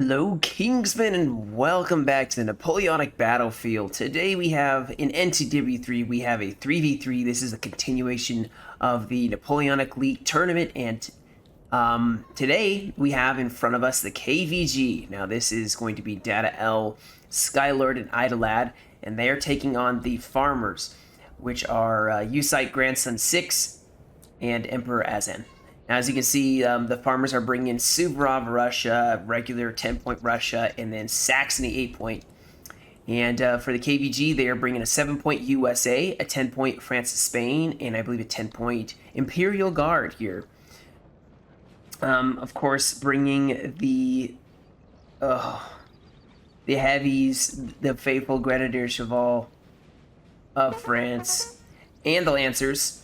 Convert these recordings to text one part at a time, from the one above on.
Hello, Kingsmen, and welcome back to the Napoleonic Battlefield. Today we have in NCW3, we have a 3v3. This is a continuation of the Napoleonic League tournament, and today we have in front of us the KVG. Now this is going to be Data L, Skylord, and Idolad, and they are taking on the Farmers, which are Usite Grandson 6 and Emperor Azan. As you can see, the Farmers are bringing in Suvorov Russia, regular 10-point Russia, and then Saxony 8-point. And for the KVG, they are bringing a 7-point USA, a 10-point France and Spain, and I believe a 10-point Imperial Guard here. Of course, bringing the heavies, the faithful Grenadier Cheval of France, and the Lancers.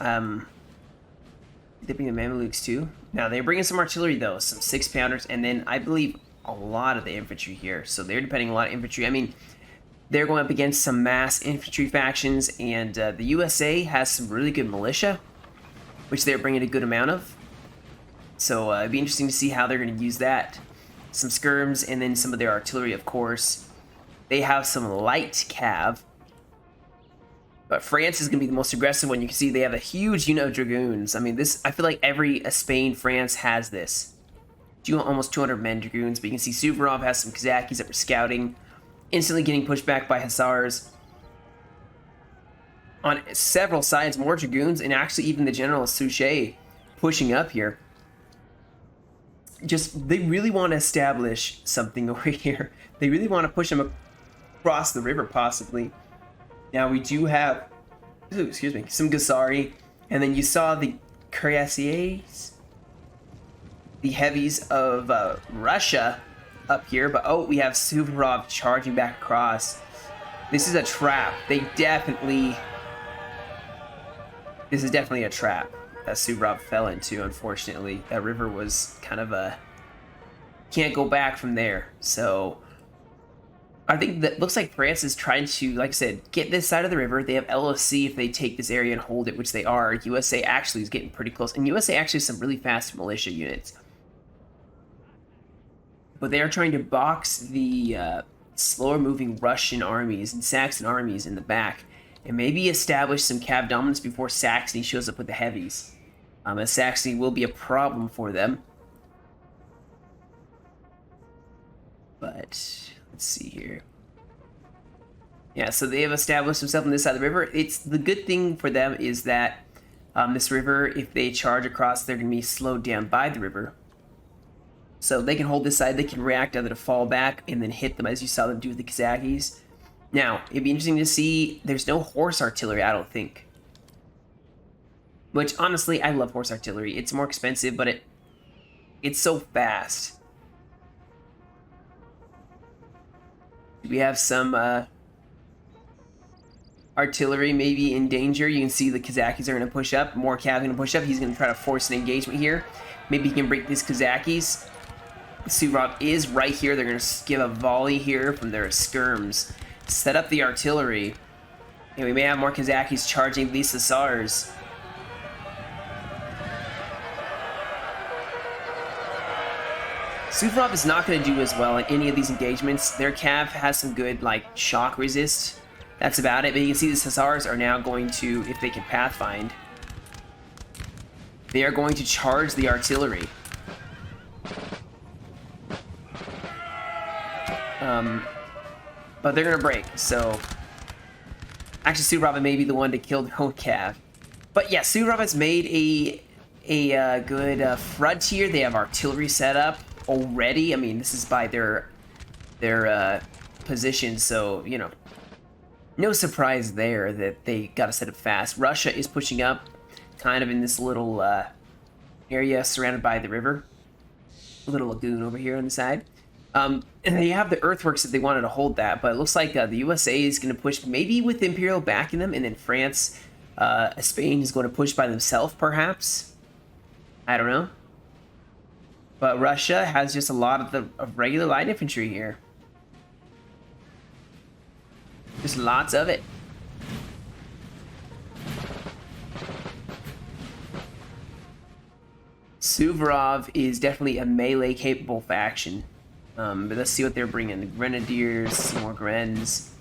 They bring the Mamelukes too. Now they're bringing some artillery though, some 6-pounders, and then I believe a lot of the infantry here. So they're depending a lot of infantry. I mean, they're going up against some mass infantry factions, and the USA has some really good militia, which they're bringing a good amount of. So it'd be interesting to see how they're going to use that. Some skirms, and then some of their artillery, of course. They have some light cav. But France is going to be the most aggressive one. You can see they have a huge unit of dragoons. I mean, this, I feel like every Spain, France has this. Almost 200 men dragoons. But you can see Suvorov has some Kazakis that were scouting. Instantly getting pushed back by Hussars. On several sides, more dragoons. And actually even the General Suchet pushing up here. Just, they really want to establish something over here. They really want to push them across the river, possibly. Now we do have, some Gasari, and then you saw the Cuirassiers, the heavies of Russia up here, but oh, we have Suvorov charging back across. This is a trap. This is definitely a trap that Suvorov fell into, unfortunately. That river was kind of can't go back from there, so I think that looks like France is trying to, like I said, get this side of the river. They have LOC if they take this area and hold it, which they are. USA actually is getting pretty close. And USA actually has some really fast militia units. But they are trying to box the slower moving Russian armies and Saxon armies in the back. And maybe establish some cav dominance before Saxony shows up with the heavies. As Saxony will be a problem for them. But let's see here. Yeah, so they have established themselves on this side of the river. It's the good thing for them is that this river, if they charge across, they're going to be slowed down by the river. So they can hold this side. They can react either to fall back and then hit them, as you saw them do with the Kazakis. Now, it'd be interesting to see. There's no horse artillery, I don't think. Which, honestly, I love horse artillery. It's more expensive, but it's so fast. We have some artillery maybe in danger. You can see the Kazakis are going to push up. More cav going to push up. He's going to try to force an engagement here. Maybe he can break these Kazakis. Suvorov is right here. They're going to give a volley here from their skirms. Set up the artillery. And we may have more Kazakis charging these Hussars. Suvorov is not going to do as well in any of these engagements. Their cav has some good, like, shock resist. That's about it. But you can see the Hussars are now going to, if they can pathfind, they are going to charge the artillery. But they're going to break, so actually Suvorov may be the one to kill their own cav. But yeah, Suvorov has made a good frontier. They have artillery set up already. I mean, this is by their position, so you know, no surprise there that they got to set up fast. Russia is pushing up, kind of in this little area surrounded by the river, a little lagoon over here on the side. And they have the earthworks that they wanted to hold that, but it looks like the USA is going to push maybe with Imperial backing them, and then France, Spain is going to push by themselves, perhaps. I don't know. But Russia has just a lot of regular light infantry here. Just lots of it. Suvorov is definitely a melee-capable faction. But let's see what they're bringing. The Grenadiers, some more Grens.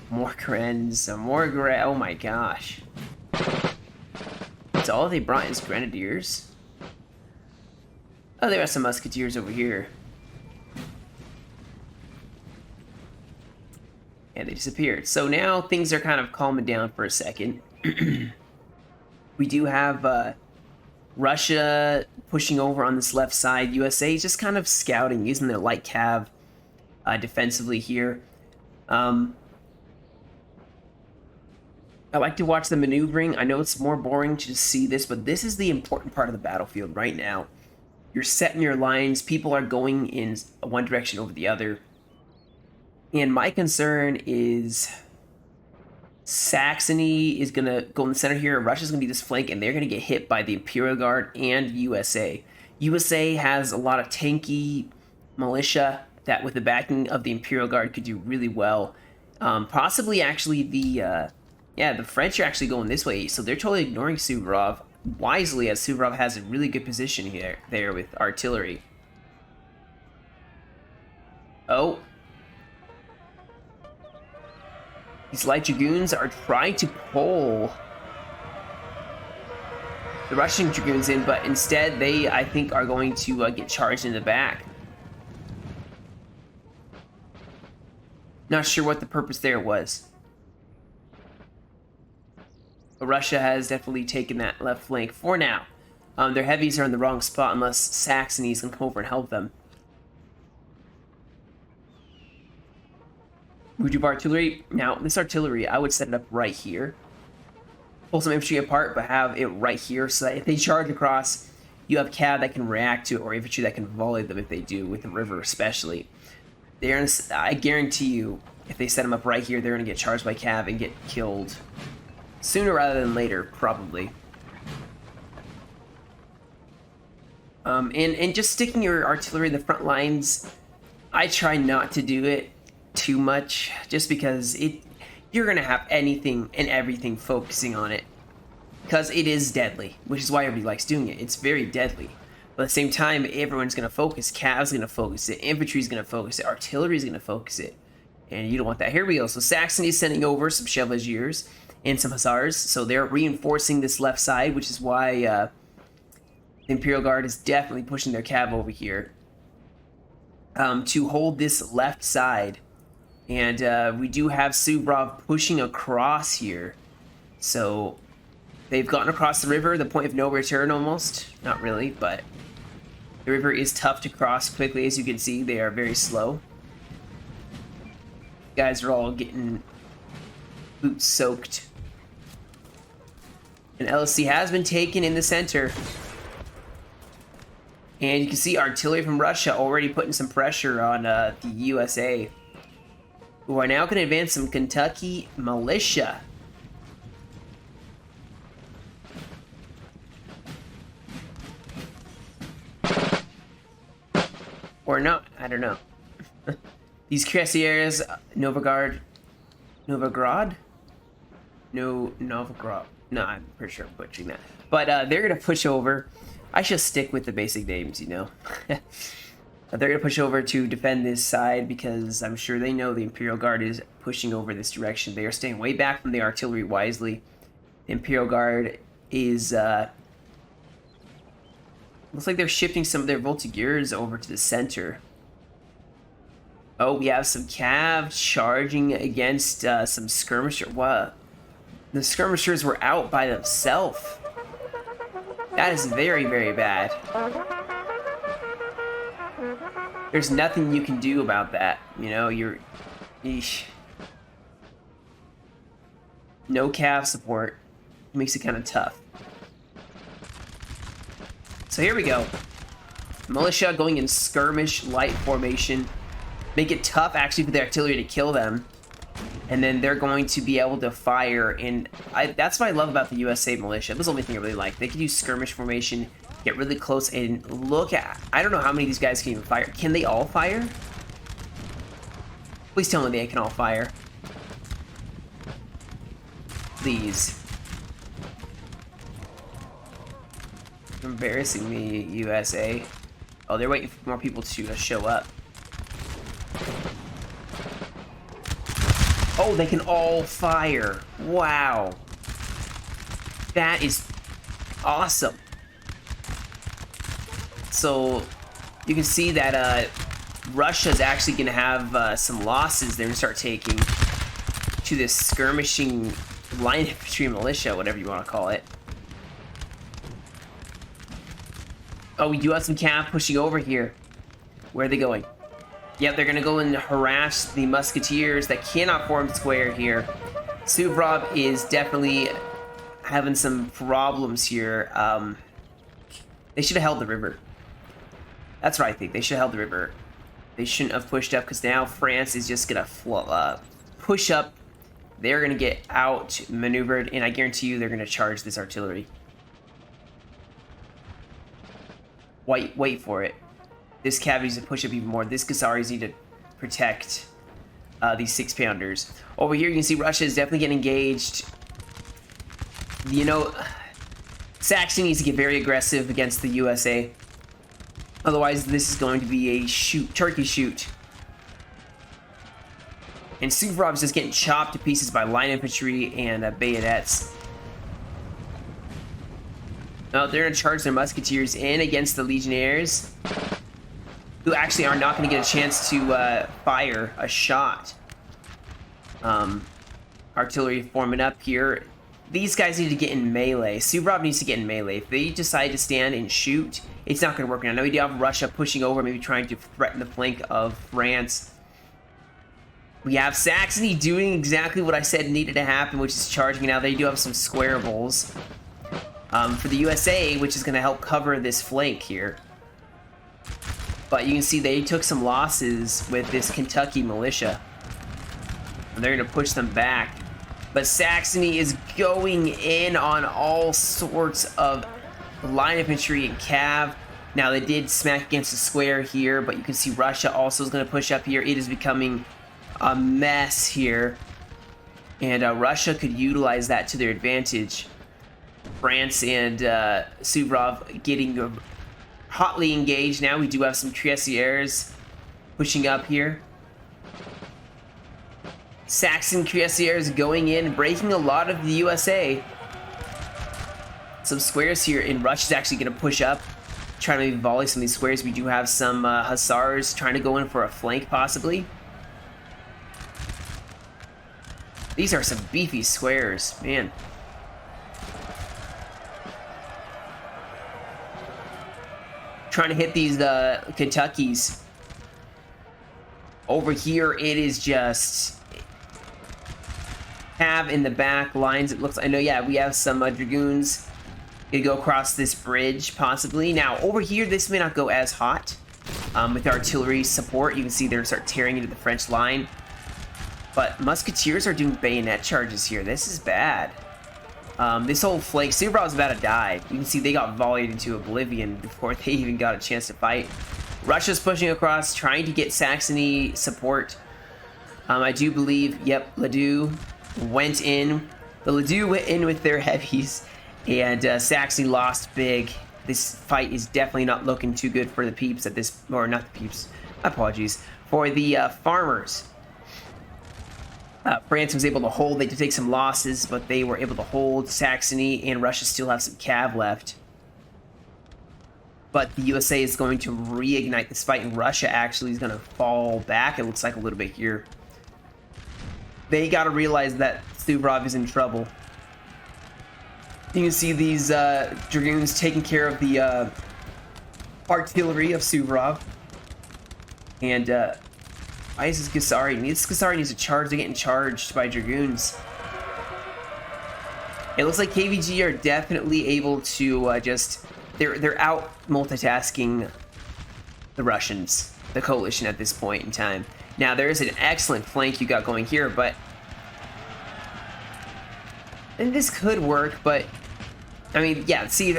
More Grens, some more oh my gosh. That's all they brought is Grenadiers. Oh, there are some Musketeers over here. And they disappeared. So now things are kind of calming down for a second. We do have Russia pushing over on this left side. USA is just kind of scouting, using their light cav defensively here. I like to watch the maneuvering. I know it's more boring to just see this, but this is the important part of the battlefield right now. You're setting your lines. People are going in one direction over the other. And my concern is Saxony is going to go in the center here. Russia's going to be this flank, and they're going to get hit by the Imperial Guard and USA. USA has a lot of tanky militia that, with the backing of the Imperial Guard, could do really well. Possibly, actually, the French are actually going this way, so they're totally ignoring Suvorov wisely, as Suvorov has a really good position there with artillery. Oh. These light dragoons are trying to pull the Russian dragoons in, but instead they, I think, are going to get charged in the back. Not sure what the purpose there was. But Russia has definitely taken that left flank for now. Their heavies are in the wrong spot unless Saxony's can come over and help them. Mujib artillery. Now, this artillery, I would set it up right here. Pull some infantry apart, but have it right here so that if they charge across, you have cav that can react to it, or infantry that can volley them if they do, with the river especially. I guarantee you, if they set them up right here, they're going to get charged by cav and get killed sooner rather than later, probably. And just sticking your artillery in the front lines, I try not to do it too much, just because you're gonna have anything and everything focusing on it, because it is deadly, which is why everybody likes doing it. It's very deadly, but at the same time, everyone's gonna focus. Cav's gonna focus it, infantry's gonna focus it, artillery's gonna focus it, and you don't want that. Here we go. So Saxony's sending over some Chevaliers and some Hussars, so they're reinforcing this left side, which is why the Imperial Guard is definitely pushing their cav over here to hold this left side. And we do have Suvorov pushing across here. So they've gotten across the river, the point of no return almost. Not really, but the river is tough to cross quickly. As you can see, they are very slow. Guys are all getting boots soaked. And LSC has been taken in the center. And you can see artillery from Russia already putting some pressure on the USA, who are now going to advance some Kentucky militia. Or not, I don't know. These cuirassiers, Novograd? No, I'm pretty sure I'm butchering that. But they're going to push over. I should stick with the basic names, you know. They're going to push over to defend this side, because I'm sure they know the Imperial Guard is pushing over this direction. They are staying way back from the artillery wisely. The Imperial Guard is... looks like they're shifting some of their Voltigeurs over to the center. Oh, we have some cav charging against some skirmishers. What? The skirmishers were out by themselves. That is very, very bad. There's nothing you can do about that, you know. Eesh. No cav support makes it kind of tough. So here we go. Militia going in skirmish light formation. Make it tough actually for the artillery to kill them. And then they're going to be able to fire. And that's what I love about the USA militia. That's the only thing I really like. They can use skirmish formation, get really close, and look at... I don't know how many of these guys can even fire. Can they all fire? Please tell me they can all fire. Please. Embarrassing me, USA. Oh, they're waiting for more people to show up. Oh, they can all fire. Wow. That is awesome. So you can see that Russia's actually going to have some losses they're going to start taking to this skirmishing line infantry militia, whatever you want to call it. Oh, we do have some cav pushing over here. Where are they going? Yep, they're going to go and harass the musketeers that cannot form square here. Suvorov is definitely having some problems here. They should have held the river. That's what I think. They should have held the river. They shouldn't have pushed up, because now France is just going to push up. They're going to get outmaneuvered, and I guarantee you they're going to charge this artillery. Wait for it. This cav needs to push up even more. This Gussaris need to protect these 6-pounders. Over here, you can see Russia is definitely getting engaged. You know, Saxony needs to get very aggressive against the USA. Otherwise, this is going to be a turkey shoot. And Suvorov is just getting chopped to pieces by line infantry and bayonets. Now, they're going to charge their musketeers in against the legionnaires, who actually are not going to get a chance to fire a shot. Artillery forming up here. These guys need to get in melee. Suvorov needs to get in melee. If they decide to stand and shoot, it's not going to work. And I know we do have Russia pushing over, maybe trying to threaten the flank of France. We have Saxony doing exactly what I said needed to happen, which is charging. Now, they do have some squarables for the USA, which is going to help cover this flank here. But you can see they took some losses with this Kentucky militia. And they're going to push them back. But Saxony is going in on all sorts of line infantry and cav. Now, they did smack against the square here, but you can see Russia also is going to push up here. It is becoming a mess here. And Russia could utilize that to their advantage. France and Suvorov getting hotly engaged now. We do have some cuirassiers pushing up here. Saxon cuirassiers going in, breaking a lot of the USA. Some squares here, and Russia's actually going to push up, trying to maybe volley some of these squares. We do have some hussars trying to go in for a flank, possibly. These are some beefy squares, man. Trying to hit these Kentuckys. Over here, it is just have in the back lines. It looks. I know. Yeah, we have some dragoons. Gonna go across this bridge, possibly. Now, over here, this may not go as hot with artillery support. You can see they're start tearing into the French line. But musketeers are doing bayonet charges here. This is bad. This whole flank, Suvorov's about to die. You can see they got volleyed into oblivion before they even got a chance to fight. Russia's pushing across, trying to get Saxony support. I do believe, yep, Ladue went in. The Ladue went in with their heavies, and Saxony lost big. This fight is definitely not looking too good for the peeps at this, or not the peeps, apologies, for the farmers. France was able to hold. They did take some losses, but they were able to hold. Saxony and Russia still have some cav left. But the USA is going to reignite this fight, and Russia actually is going to fall back, it looks like, a little bit here. They got to realize that Suvorov is in trouble. You can see these dragoons taking care of the artillery of Suvorov. And why is this Gussari? This Gussari needs to charge. They're getting charged by dragoons. It looks like KVG are definitely able to just... They're out multitasking the Russians, the coalition at this point in time. Now, there is an excellent flank you got going here, but... And this could work, but... I mean, yeah, see,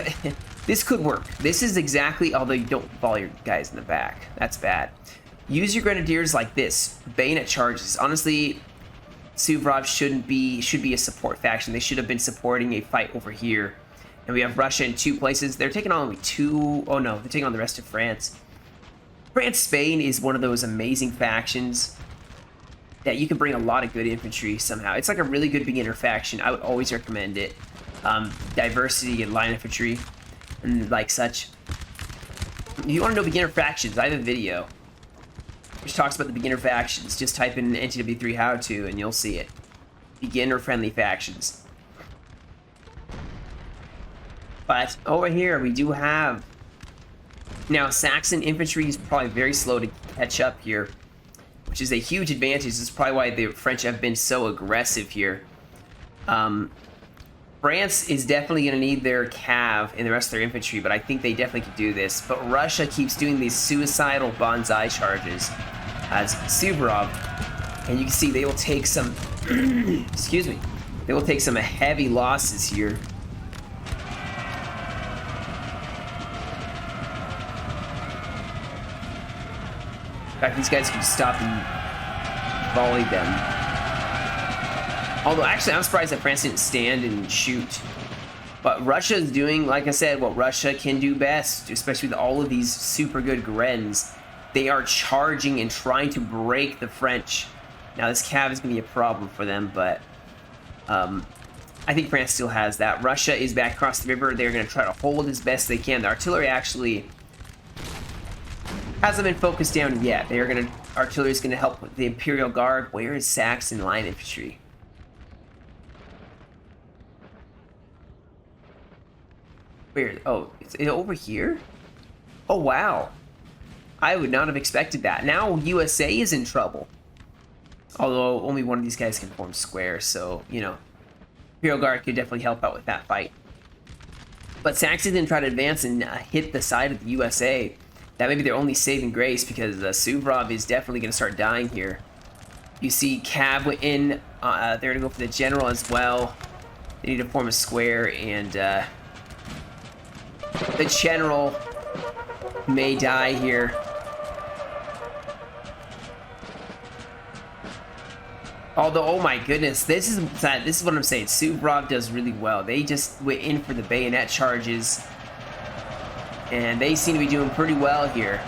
this could work. This is exactly... Although you don't volley your guys in the back. That's bad. Use your grenadiers like this. Bayonet charges. Honestly, Suvorov should be a support faction. They should have been supporting a fight over here. And we have Russia in 2 places. They're taking on only 2... Oh no, they're taking on the rest of France. France-Spain is one of those amazing factions. that you can bring a lot of good infantry somehow. It's like a really good beginner faction. I would always recommend it. Diversity and line infantry and like such. If you want to know beginner factions, I have a video which talks about the beginner factions. Just type in NTW3 how to and you'll see it. Beginner friendly factions. But over here we do have, now Saxon infantry is probably very slow to catch up here, which is a huge advantage. This is probably why the French have been so aggressive here. France is definitely going to need their cav and the rest of their infantry, but I think they definitely could do this. But Russia keeps doing these suicidal banzai charges as Suvorov, and you can see they will take some, excuse me, they will take some heavy losses here. In fact, these guys could stop and volley them. Although, actually, I'm surprised that France didn't stand and shoot. But Russia is doing, like I said, what Russia can do best, especially with all of these super good Grens. They are charging and trying to break the French. Now, this cav is going to be a problem for them, but I think France still has that. Russia is back across the river. They're going to try to hold as best they can. The artillery actually hasn't been focused down yet. Artillery is going to help with the Imperial Guard. Where is Saxon line infantry? Where? Oh, is it over here? Oh, wow. I would not have expected that. Now USA is in trouble. Although only one of these guys can form square, so, you know, Imperial Guard could definitely help out with that fight. But Saxon didn't try to advance and hit the side of the USA. That may be their only saving grace, because Suvorov is definitely going to start dying here. You see Cav in, they're going to go for the general as well. They need to form a square, and the general may die here. Although, oh my goodness, this is what I'm saying. Suvorov does really well. They just went in for the bayonet charges, and they seem to be doing pretty well here.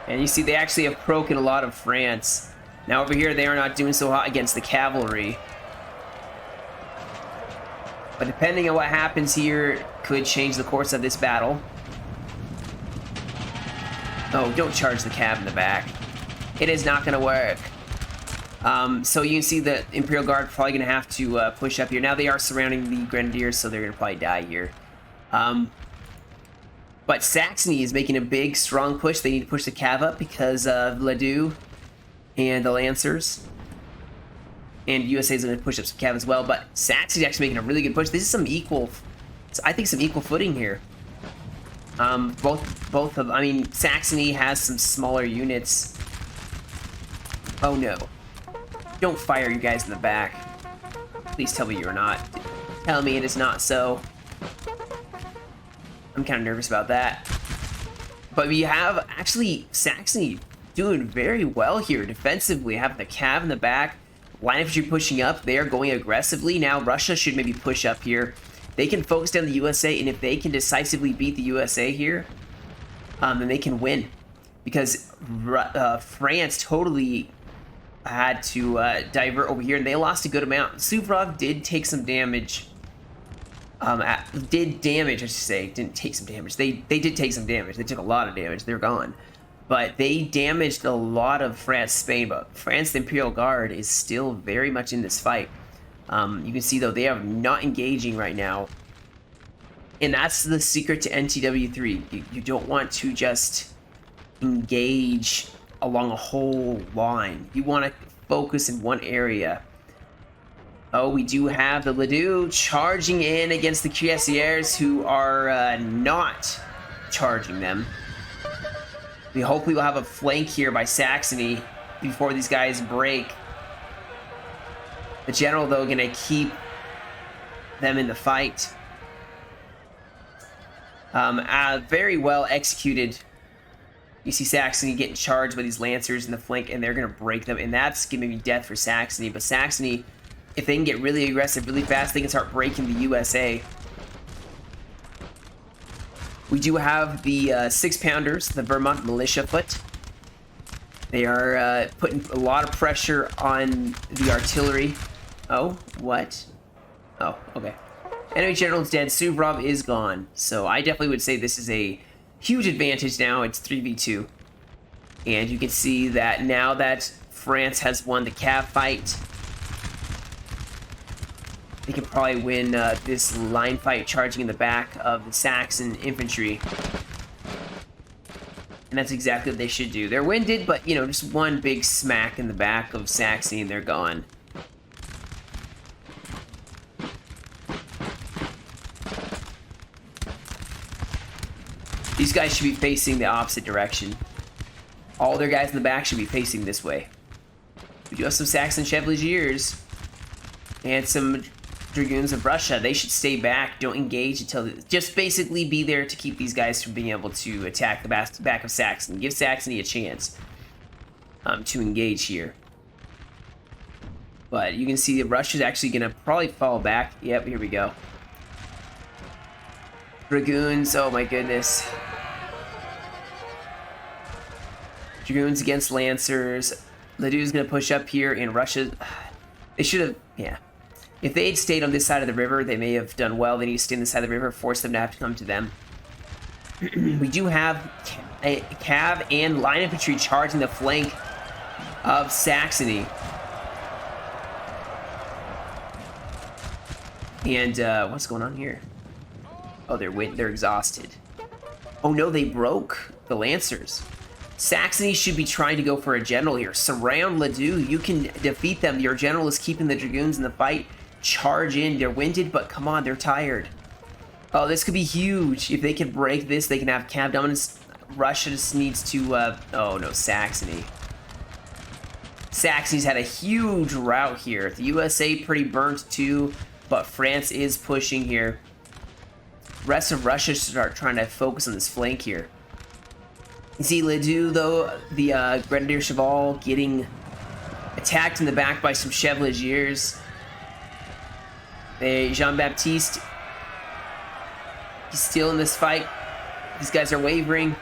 And you see they actually have broken a lot of France. Now over here they are not doing so hot against the cavalry. But depending on what happens here, could change the course of this battle. Oh, don't charge the cav in the back. It is not going to work. So you can see the Imperial Guard probably going to have to push up here. Now they are surrounding the Grenadiers, so they're going to probably die here. But Saxony is making a big, strong push. They need to push the cav up because of Ledoux and the Lancers. And USA is going to push up some cav as well. But Saxony is actually making a really good push. This is some equal, I think, some equal footing here. I mean, Saxony has some smaller units. Oh no. Don't fire you guys in the back. Please tell me you're not. Tell me it is not so. I'm kind of nervous about that. But we have, actually, Saxony doing very well here defensively. Having the cav in the back, line infantry pushing up. They are going aggressively. Now Russia should maybe push up here. They can focus down the USA, and if they can decisively beat the USA here, then they can win. Because France totally had to divert over here, and they lost a good amount. Suvorov did take some damage. Did damage, I should say. Didn't take some damage. They did take some damage. They took a lot of damage. They're gone. But they damaged a lot of France, Spain. But France, the Imperial Guard, is still very much in this fight. You can see, though, they are not engaging right now. And that's the secret to NTW3. You don't want to just engage along a whole line. You want to focus in one area. Oh, we do have the Ledoux charging in against the Cuirassiers, who are not charging them. We hopefully will have a flank here by Saxony before these guys break. The general, though, going to keep them in the fight. Very well executed You see Saxony getting charged by these Lancers in the flank, and they're going to break them, and that's going to be death for Saxony. But Saxony, if they can get really aggressive really fast, they can start breaking the USA. We do have the 6-pounders, the Vermont Militia Foot. They are putting a lot of pressure on the artillery. Oh, what? Oh, okay. Enemy general is dead. Suvorov is gone. So I definitely would say this is a huge advantage now. It's 3v2. And you can see that now that France has won the Cav fight, they can probably win this line fight charging in the back of the Saxon infantry. And that's exactly what they should do. They're winded, but, you know, just one big smack in the back of Saxony and they're gone. These guys should be facing the opposite direction. All their guys in the back should be facing this way. We do have some Saxon Chevaliers and some Dragoons of Russia. They should stay back. Don't engage until... Just basically be there to keep these guys from being able to attack the back of Saxony. Give Saxony a chance to engage here. But you can see that Russia's actually going to probably fall back. Yep, here we go. Dragoons, oh my goodness. Dragoons against Lancers. Ledoux's going to push up here, and Russia... They should have... Yeah. If they had stayed on this side of the river, they may have done well. They need to stay on this side of the river, force them to have to come to them. We do have a Cav and line infantry charging the flank of Saxony. And what's going on here? Oh, they're exhausted. Oh no, they broke the Lancers. Saxony should be trying to go for a general here. Surround Ledoux. You can defeat them. Your general is keeping the Dragoons in the fight. Charge in. They're winded, but come on, they're tired. Oh, this could be huge. If they can break this, they can have Cav dominance. Russia just needs to... oh no, Saxony. Saxony's had a huge rout here. The USA pretty burnt too, but France is pushing here. Rest of Russia should start trying to focus on this flank here. You see Ledoux, though, the Grenadier Cheval, getting attacked in the back by some Chevaliers. Jean-Baptiste, he's still in this fight. These guys are wavering.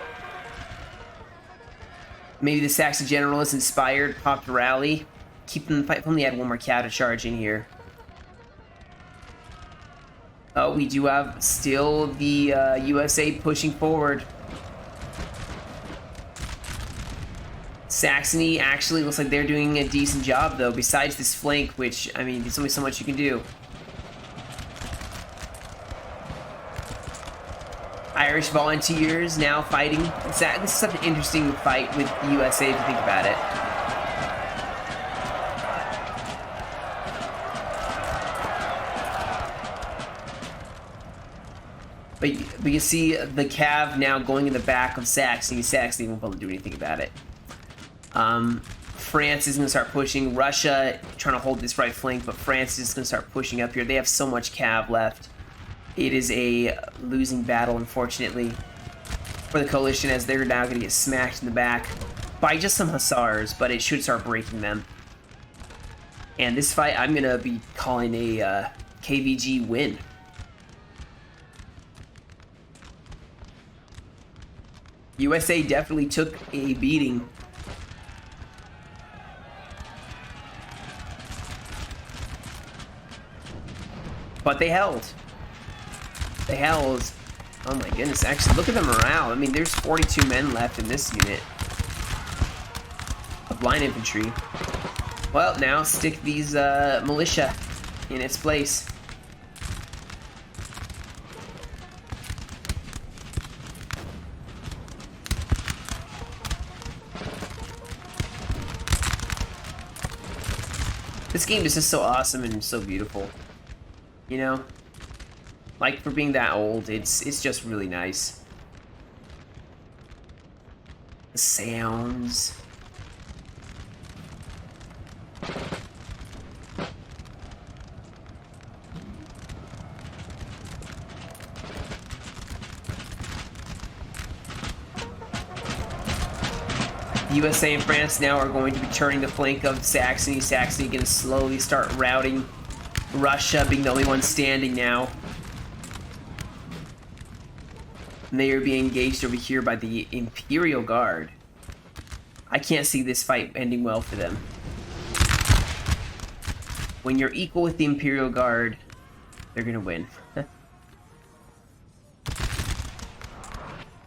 Maybe the Saxon general is inspired, popped a rally. Keep them in the fight. If only had one more cow to charge in here. Oh, we do have still the USA pushing forward. Saxony actually looks like they're doing a decent job, though, besides this flank, which, I mean, there's only so much you can do. Irish volunteers now fighting. This is such an interesting fight with the USA if you think about it. But you see the Cav now going in the back of Saxony. Saxony won't be able to do anything about it. France is going to start pushing. Russia trying to hold this right flank, but France is going to start pushing up here. They have so much Cav left. It is a losing battle, unfortunately, for the coalition, as they're now going to get smacked in the back by just some Hussars, but it should start breaking them. And this fight, I'm going to be calling a KVG win. USA definitely took a beating. But they held. They held. Oh my goodness, actually, look at the morale. I mean, there's 42 men left in this unit of line infantry. Well, now stick these militia in its place. This game is just so awesome and so beautiful. You know? Like, for being that old, it's just really nice. The sounds. USA and France now are going to be turning the flank of Saxony. Saxony going to slowly start routing Russia, being the only one standing now. And they are being engaged over here by the Imperial Guard. I can't see this fight ending well for them. When you're equal with the Imperial Guard, they're gonna win.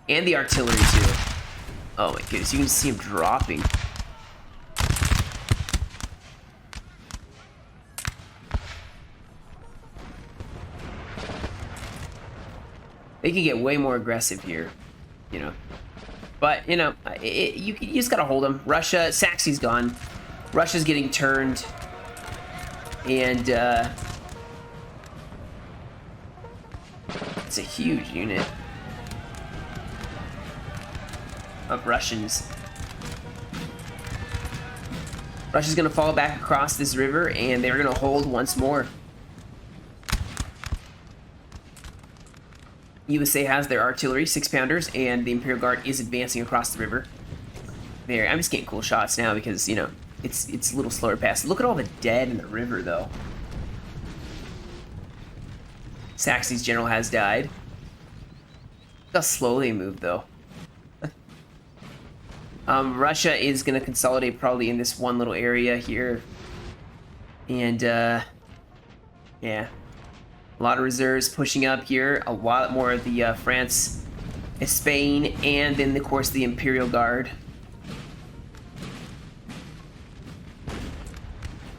And the artillery too. Oh my goodness, you can see him dropping. They can get way more aggressive here, you know. But, you know, you just gotta hold them. Russia, Saxy's gone. Russia's getting turned. And, it's a huge unit of Russians. Russia's gonna fall back across this river, and they're gonna hold once more. USA has their artillery, 6-pounders, and the Imperial Guard is advancing across the river. There, I'm just getting cool shots now because, you know, it's a little slower pass. Look at all the dead in the river, though. Saxony's general has died. Look how slow they move, though. Russia is going to consolidate probably in this one little area here. And, yeah. A lot of reserves pushing up here. A lot more of the France, Spain, and then, of course, the Imperial Guard.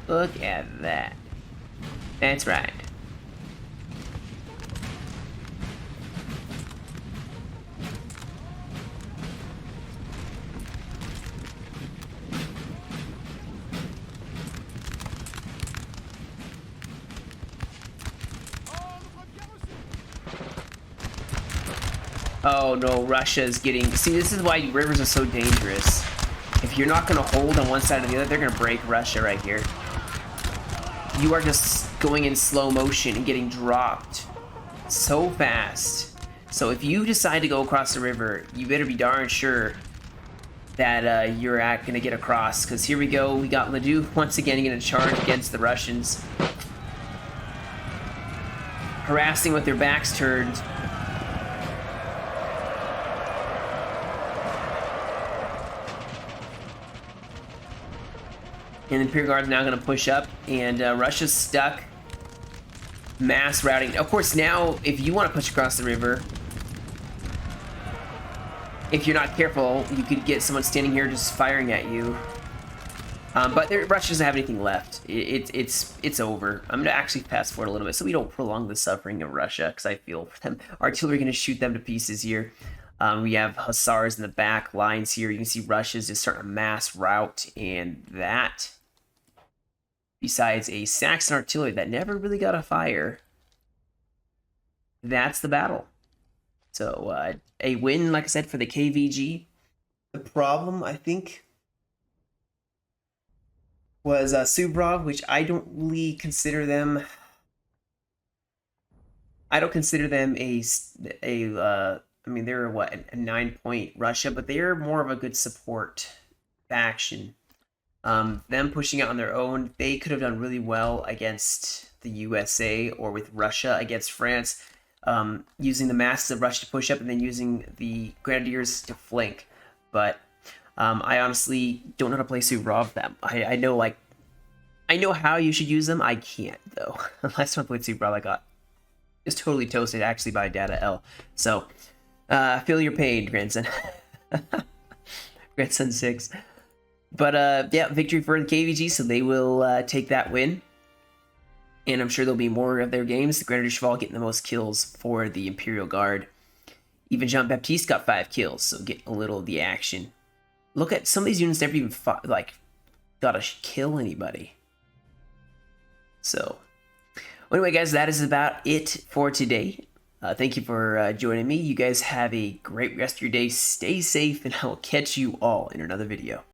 Look at that. That's right. Oh no, Russia's getting... See, this is why rivers are so dangerous. If you're not going to hold on one side or the other, they're going to break Russia right here. You are just going in slow motion and getting dropped so fast. So if you decide to go across the river, you better be darn sure that you're going to get across. Because here we go, we got Ledoux once again going to charge against the Russians. Harassing with their backs turned. And the Imperial Guard's now going to push up, and Russia's stuck. Mass routing. Of course, now, if you want to push across the river, if you're not careful, you could get someone standing here just firing at you. But Russia doesn't have anything left. It's over. I'm going to actually fast forward a little bit so we don't prolong the suffering of Russia, because I feel for them. Artillery going to shoot them to pieces here. We have hussars in the back lines here. You can see Russia's just starting a mass rout, and that... Besides a Saxon artillery that never really got a fire, that's the battle. So, a win, like I said, for the KVG. The problem, I think, was Suvorov, which I don't really consider them... I don't consider them I mean, they're, what, a 9-point Russia, but they're more of a good support faction. Them pushing out on their own, they could have done really well against the USA or with Russia against France, using the masses of Russia to push up and then using the Grenadiers to flank. But I honestly don't know how to play Suvorov. I know, like, I know how you should use them. I can't, though. Last time I played Suvorov, I got just totally toasted, actually, by Data L. So, feel your pain, grandson. Grandson 6. But, yeah, victory for the KVG, so they will take that win. And I'm sure there'll be more of their games. The Grenadier Cheval getting the most kills for the Imperial Guard. Even Jean-Baptiste got 5 kills, so getting a little of the action. Look at some of these units never even fought, like, gotta kill anybody. So, anyway, guys, that is about it for today. Thank you for joining me. You guys have a great rest of your day. Stay safe, and I will catch you all in another video.